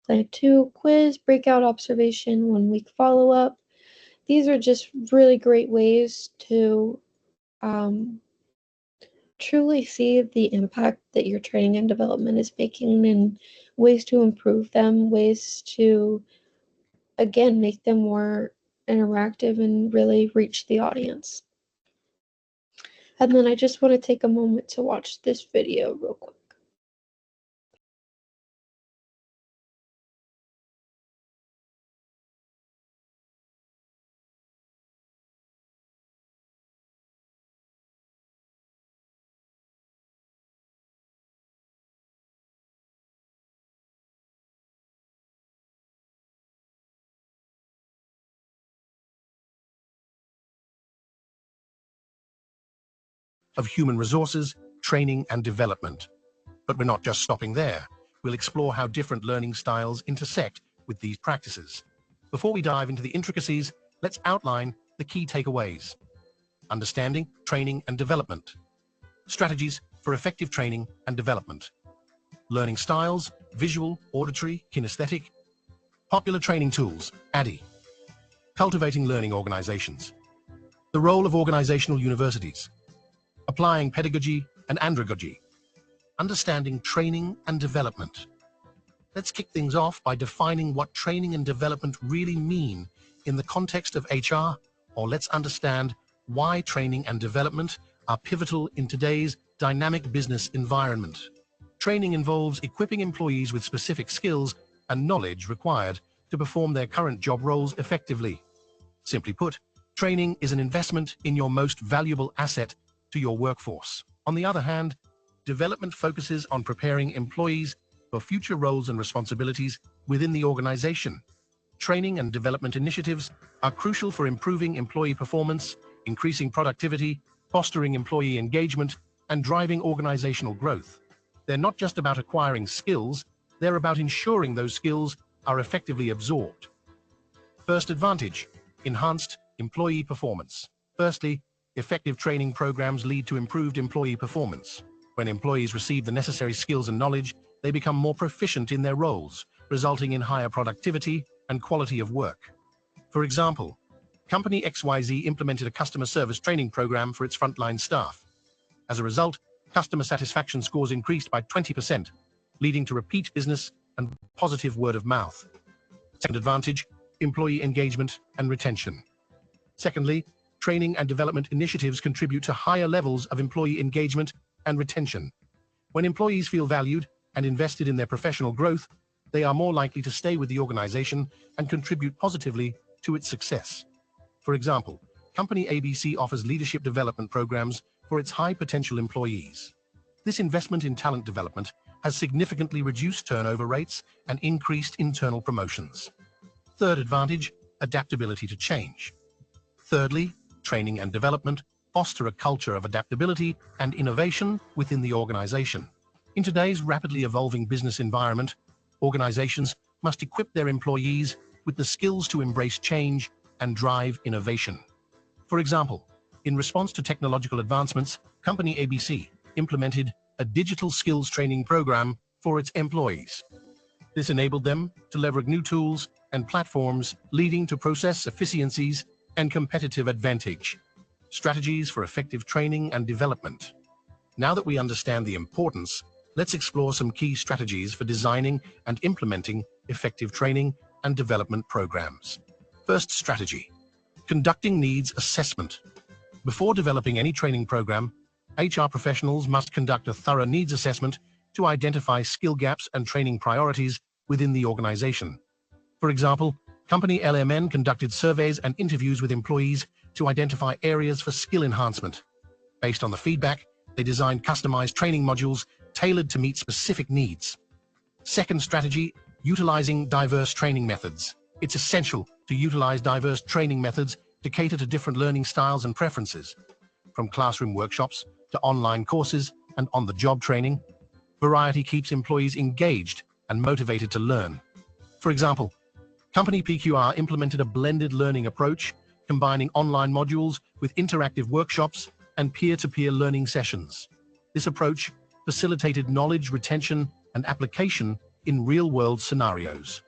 Plan 2, quiz, breakout observation, 1-week follow-up. These are just really great ways to truly see the impact that your training and development is making, and ways to improve them, ways to, again, make them more interactive and really reach the audience. And then I just want to take a moment to watch this video real quick. Of human resources, training and development. But we're not just stopping there. We'll explore how different learning styles intersect with these practices. Before we dive into the intricacies, let's outline the key takeaways. Understanding, training and development. Strategies for effective training and development. Learning styles, visual, auditory, kinesthetic. Popular training tools, ADDIE. Cultivating learning organizations. The role of organizational universities. Applying pedagogy and andragogy. Understanding training and development. Let's kick things off by defining what training and development really mean in the context of HR, or let's understand why training and development are pivotal in today's dynamic business environment. Training involves equipping employees with specific skills and knowledge required to perform their current job roles effectively. Simply put, training is an investment in your most valuable asset to your workforce. On the other hand, development focuses on preparing employees for future roles and responsibilities within the organization. Training and development initiatives are crucial for improving employee performance, increasing productivity, fostering employee engagement, and driving organizational growth. They're not just about acquiring skills, they're about ensuring those skills are effectively absorbed. First advantage, enhanced employee performance. Firstly, effective training programs lead to improved employee performance. When employees receive the necessary skills and knowledge, they become more proficient in their roles, resulting in higher productivity and quality of work. For example, Company XYZ implemented a customer service training program for its frontline staff. As a result, customer satisfaction scores increased by 20%, leading to repeat business and positive word of mouth. Second advantage, employee engagement and retention. Secondly, training and development initiatives contribute to higher levels of employee engagement and retention. When employees feel valued and invested in their professional growth, they are more likely to stay with the organization and contribute positively to its success. For example, Company ABC offers leadership development programs for its high-potential employees. This investment in talent development has significantly reduced turnover rates and increased internal promotions. Third advantage, adaptability to change. Thirdly, training and development foster a culture of adaptability and innovation within the organization. In today's rapidly evolving business environment, organizations must equip their employees with the skills to embrace change and drive innovation. For example, In response to technological advancements, company ABC implemented a digital skills training program for its employees. This enabled them to leverage new tools and platforms, leading to process efficiencies and competitive advantage. Strategies for effective training and development. Now that we understand the importance, let's explore some key strategies for designing and implementing effective training and development programs. First strategy: conducting needs assessment. Before developing any training program, HR professionals must conduct a thorough needs assessment to identify skill gaps and training priorities within the organization. For example, company LMN conducted surveys and interviews with employees to identify areas for skill enhancement. Based on the feedback, they designed customized training modules tailored to meet specific needs. Second strategy: utilizing diverse training methods. It's essential to utilize diverse training methods to cater to different learning styles and preferences. From classroom workshops to online courses and on-the-job training, variety keeps employees engaged and motivated to learn. For example, company PQR implemented a blended learning approach, combining online modules with interactive workshops and peer-to-peer learning sessions. This approach facilitated knowledge retention and application in real-world scenarios.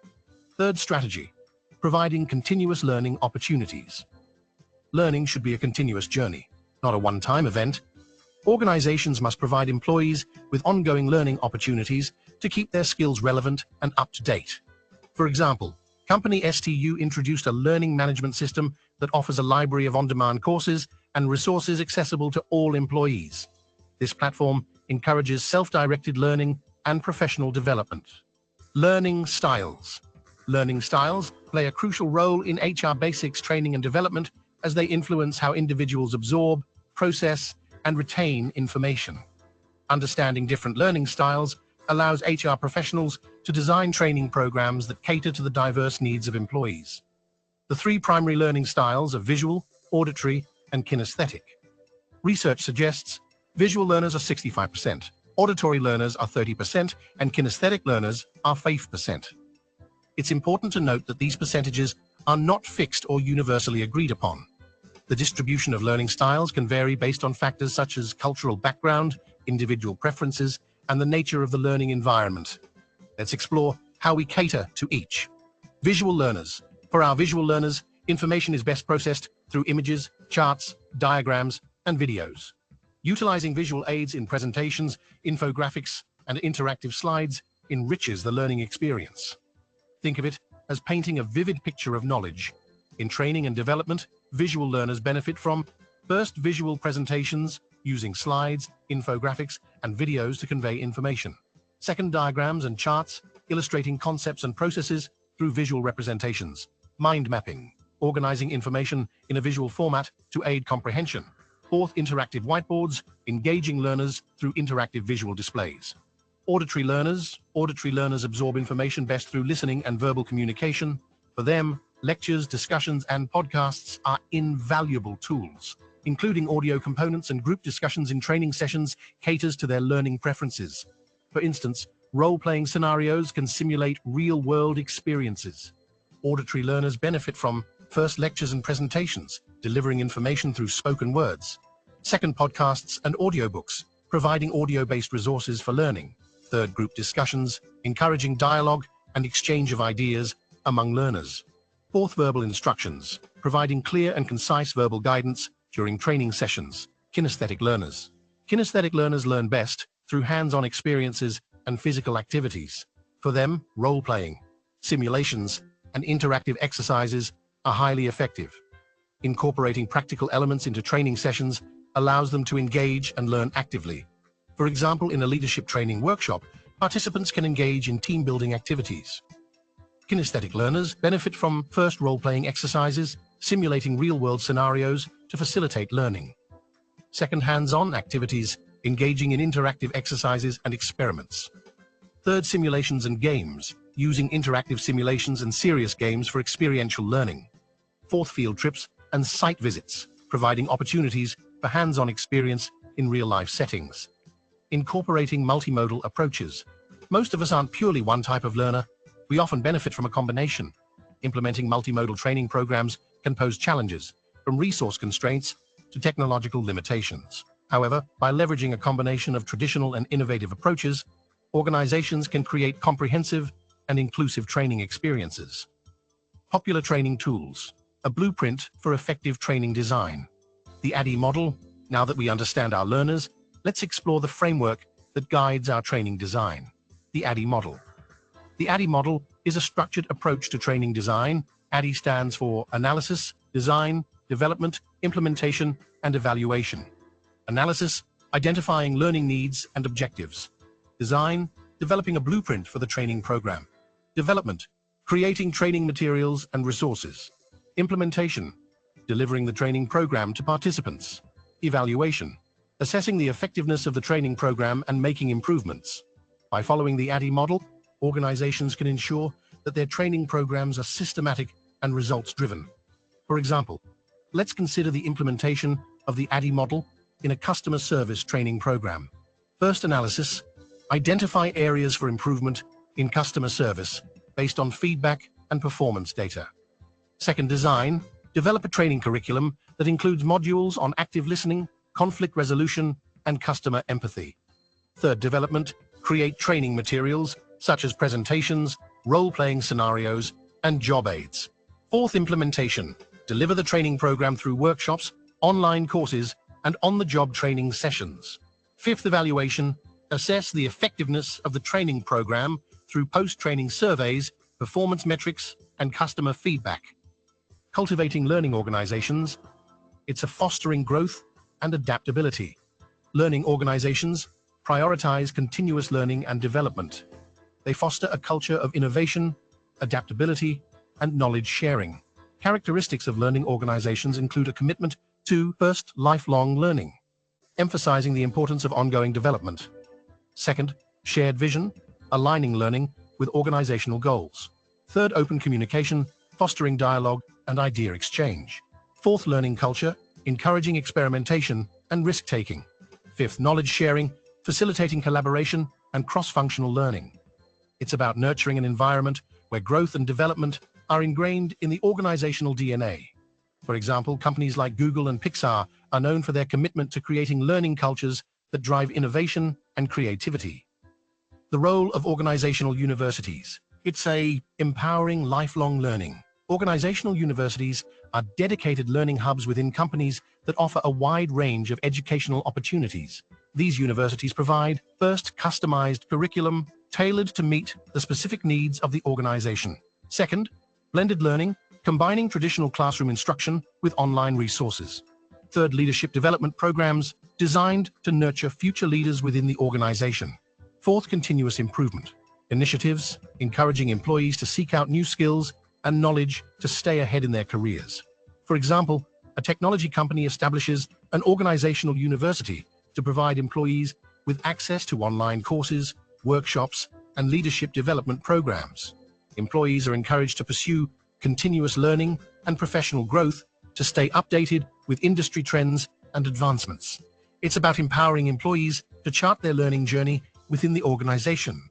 Third strategy: providing continuous learning opportunities. Learning should be a continuous journey, not a one-time event. Organizations must provide employees with ongoing learning opportunities to keep their skills relevant and up to date. For example, company STU introduced a learning management system that offers a library of on-demand courses and resources accessible to all employees. This platform encourages self-directed learning and professional development. Learning styles. Learning styles play a crucial role in HR basics training and development, as they influence how individuals absorb, process, and retain information. Understanding different learning styles allows HR professionals to design training programs that cater to the diverse needs of employees. The three primary learning styles are visual, auditory, and kinesthetic. Research suggests visual learners are 65%, auditory learners are 30%, and kinesthetic learners are 5%. It's important to note that these percentages are not fixed or universally agreed upon. The distribution of learning styles can vary based on factors such as cultural background, individual preferences, and the nature of the learning environment. Let's explore how we cater to each. Visual learners. For our visual learners, information is best processed through images, charts, diagrams, and videos. Utilizing visual aids in presentations, infographics, and interactive slides enriches the learning experience. Think of it as painting a vivid picture of knowledge. In training and development, visual learners benefit from first, visual presentations using slides, infographics, and videos to convey information. Second, diagrams and charts illustrating concepts and processes through visual representations. Mind mapping, organizing information in a visual format to aid comprehension. Fourth, interactive whiteboards, engaging learners through interactive visual displays. Auditory learners absorb information best through listening and verbal communication. For them, lectures, discussions, and podcasts are invaluable tools. Including audio components and group discussions in training sessions caters to their learning preferences. For instance, role-playing scenarios can simulate real-world experiences. Auditory learners benefit from first, lectures and presentations, delivering information through spoken words. Second, podcasts and audiobooks, providing audio-based resources for learning. Third, group discussions, encouraging dialogue and exchange of ideas among learners. Fourth, verbal instructions, providing clear and concise verbal guidance during training sessions. Kinesthetic learners. Kinesthetic learners learn best through hands-on experiences and physical activities. For them, role-playing, simulations, and interactive exercises are highly effective. Incorporating practical elements into training sessions allows them to engage and learn actively. For example, in a leadership training workshop, participants can engage in team-building activities. Kinesthetic learners benefit from first, role-playing exercises, simulating real-world scenarios to facilitate learning. Second, hands-on activities, engaging in interactive exercises and experiments. Third, simulations and games, using interactive simulations and serious games for experiential learning. Fourth, field trips and site visits, providing opportunities for hands-on experience in real-life settings. Incorporating multimodal approaches. Most of us aren't purely one type of learner. We often benefit from a combination. Implementing multimodal training programs can pose challenges, from resource constraints to technological limitations. However, by leveraging a combination of traditional and innovative approaches, organizations can create comprehensive and inclusive training experiences. Popular training tools, a blueprint for effective training design. The ADDIE model. Now that we understand our learners, let's explore the framework that guides our training design. The ADDIE model. The ADDIE model is a structured approach to training design. ADDIE stands for Analysis, Design, Development, Implementation, and Evaluation. Analysis, identifying learning needs and objectives. Design, developing a blueprint for the training program. Development, creating training materials and resources. Implementation, delivering the training program to participants. Evaluation, assessing the effectiveness of the training program and making improvements. By following the ADDIE model, organizations can ensure that their training programs are systematic and results-driven. For example, let's consider the implementation of the ADDIE model in a customer service training program. First, analysis. Identify areas for improvement in customer service based on feedback and performance data. Second, design. Develop a training curriculum that includes modules on active listening, conflict resolution, and customer empathy. Third, development. Create training materials such as presentations, role-playing scenarios, and job aids. Fourth, implementation. Deliver the training program through workshops, online courses, and on-the-job training sessions. Fifth, evaluation. Assess the effectiveness of the training program through post-training surveys, performance metrics, and customer feedback. Cultivating learning organizations. It's a fostering growth and adaptability. Learning organizations prioritize continuous learning and development. They foster a culture of innovation, adaptability, and knowledge sharing. Characteristics of learning organizations include a commitment to, first, lifelong learning, emphasizing the importance of ongoing development. Second, shared vision, aligning learning with organizational goals. Third, open communication, fostering dialogue and idea exchange. Fourth, learning culture, encouraging experimentation and risk-taking. Fifth, knowledge sharing, facilitating collaboration and cross-functional learning. It's about nurturing an environment where growth and development are ingrained in the organizational DNA. For example, companies like Google and Pixar are known for their commitment to creating learning cultures that drive innovation and creativity. The role of organizational universities. It's empowering lifelong learning. Organizational universities are dedicated learning hubs within companies that offer a wide range of educational opportunities. These universities provide, first, customized curriculum tailored to meet the specific needs of the organization. Second, blended learning, combining traditional classroom instruction with online resources. Third, leadership development programs designed to nurture future leaders within the organization. Fourth, continuous improvement initiatives, encouraging employees to seek out new skills and knowledge to stay ahead in their careers. For example, a technology company establishes an organizational university to provide employees with access to online courses, workshops, and leadership development programs. Employees are encouraged to pursue continuous learning and professional growth to stay updated with industry trends and advancements. It's about empowering employees to chart their learning journey within the organization.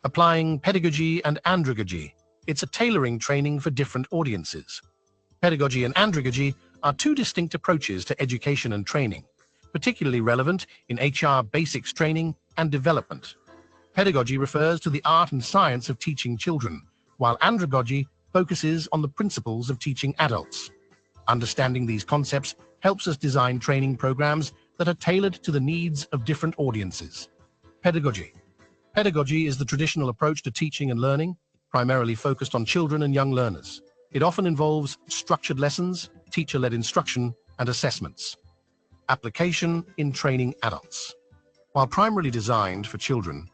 Applying pedagogy and andragogy. It's a tailoring training for different audiences. Pedagogy and andragogy are two distinct approaches to education and training, particularly relevant in HR basics training and development. Pedagogy refers to the art and science of teaching children, while andragogy focuses on the principles of teaching adults. Understanding these concepts helps us design training programs that are tailored to the needs of different audiences. Pedagogy. Pedagogy is the traditional approach to teaching and learning, primarily focused on children and young learners. It often involves structured lessons, teacher-led instruction, and assessments. Application in training adults. While primarily designed for children,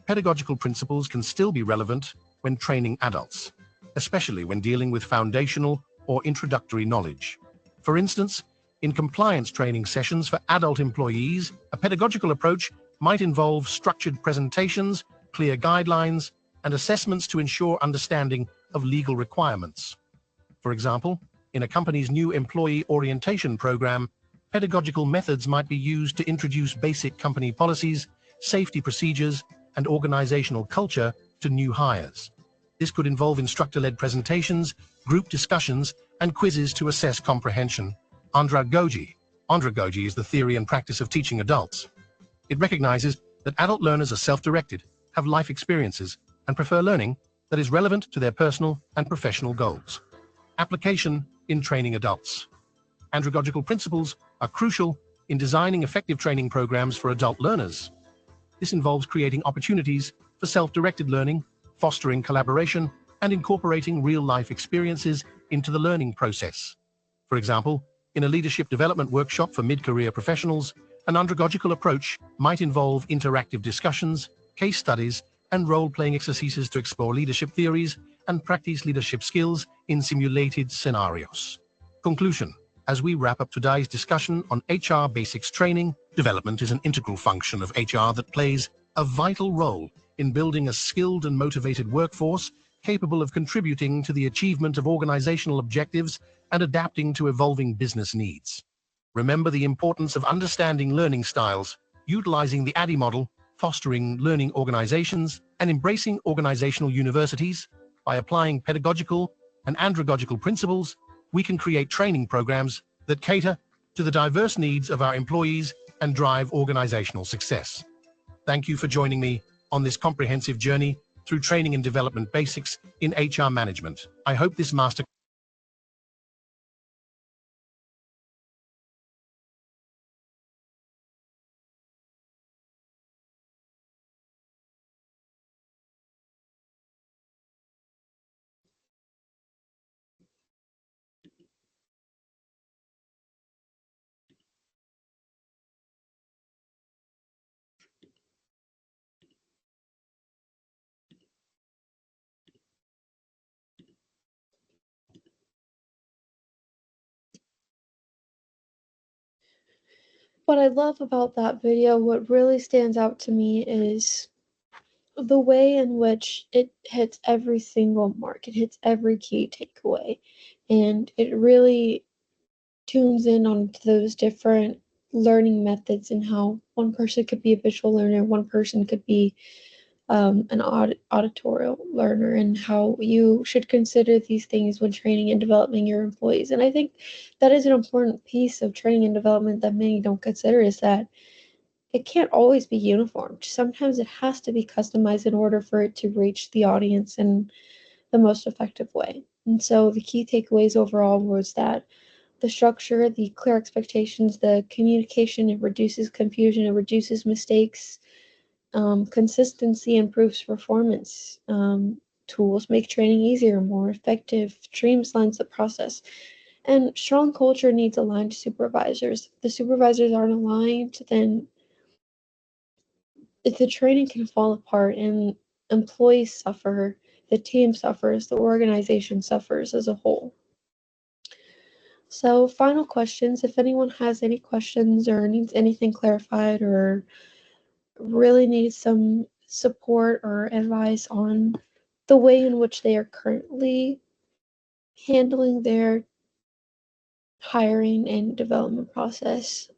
pedagogical principles can still be relevant when training adults, especially when dealing with foundational or introductory knowledge. For instance, in compliance training sessions for adult employees, a pedagogical approach might involve structured presentations, clear guidelines, and assessments to ensure understanding of legal requirements. For example, in a company's new employee orientation program, pedagogical methods might be used to introduce basic company policies, safety procedures, and organizational culture to new hires. This could involve instructor-led presentations, group discussions, and quizzes to assess comprehension. Andragogy. Andragogy is the theory and practice of teaching adults. It recognizes that adult learners are self-directed, have life experiences, and prefer learning that is relevant to their personal and professional goals. Application in training adults. Andragogical principles are crucial in designing effective training programs for adult learners. This involves creating opportunities for self-directed learning, fostering collaboration, and incorporating real-life experiences into the learning process. For example, in a leadership development workshop for mid-career professionals, an andragogical approach might involve interactive discussions, case studies, and role-playing exercises to explore leadership theories and practice leadership skills in simulated scenarios. Conclusion. As we wrap up today's discussion on HR basics training, development is an integral function of HR that plays a vital role in building a skilled and motivated workforce capable of contributing to the achievement of organizational objectives and adapting to evolving business needs. Remember the importance of understanding learning styles, utilizing the ADDIE model, fostering learning organizations, and embracing organizational universities. By applying pedagogical and andragogical principles, we can create training programs that cater to the diverse needs of our employees and drive organizational success. Thank you for joining me on this comprehensive journey through training and development basics in HR management. I hope this master What I love about that video, what really stands out to me is the way in which it hits every single mark. It hits every key takeaway. And it really tunes in on those different learning methods and how one person could be a visual learner, one person could be an auditorial learner, and how you should consider these things when training and developing your employees. And I think that is an important piece of training and development that many don't consider, is that it can't always be uniform. Sometimes it has to be customized in order for it to reach the audience in the most effective way. And so the key takeaways overall was that the structure, the clear expectations, the communication, it reduces confusion, it reduces mistakes. Consistency improves performance. Tools make training easier, more effective, streamlines the process. And strong culture needs aligned supervisors. If the supervisors aren't aligned, then if the training can fall apart and employees suffer, the team suffers, the organization suffers as a whole. So, final questions. If anyone has any questions or needs anything clarified or really needs some support or advice on the way in which they are currently handling their hiring and development process,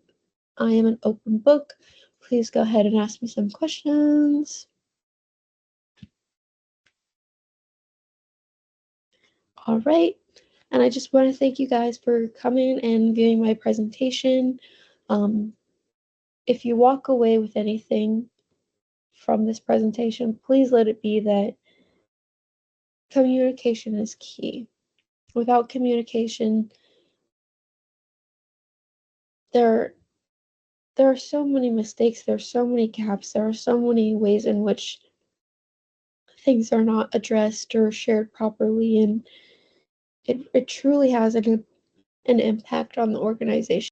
I am an open book. Please go ahead and ask me some questions. All right. And I just want to thank you guys for coming and viewing my presentation. If you walk away with anything from this presentation, please let it be that communication is key. Without communication, there are so many mistakes, there are so many gaps, there are so many ways in which things are not addressed or shared properly, and it truly has an impact on the organization.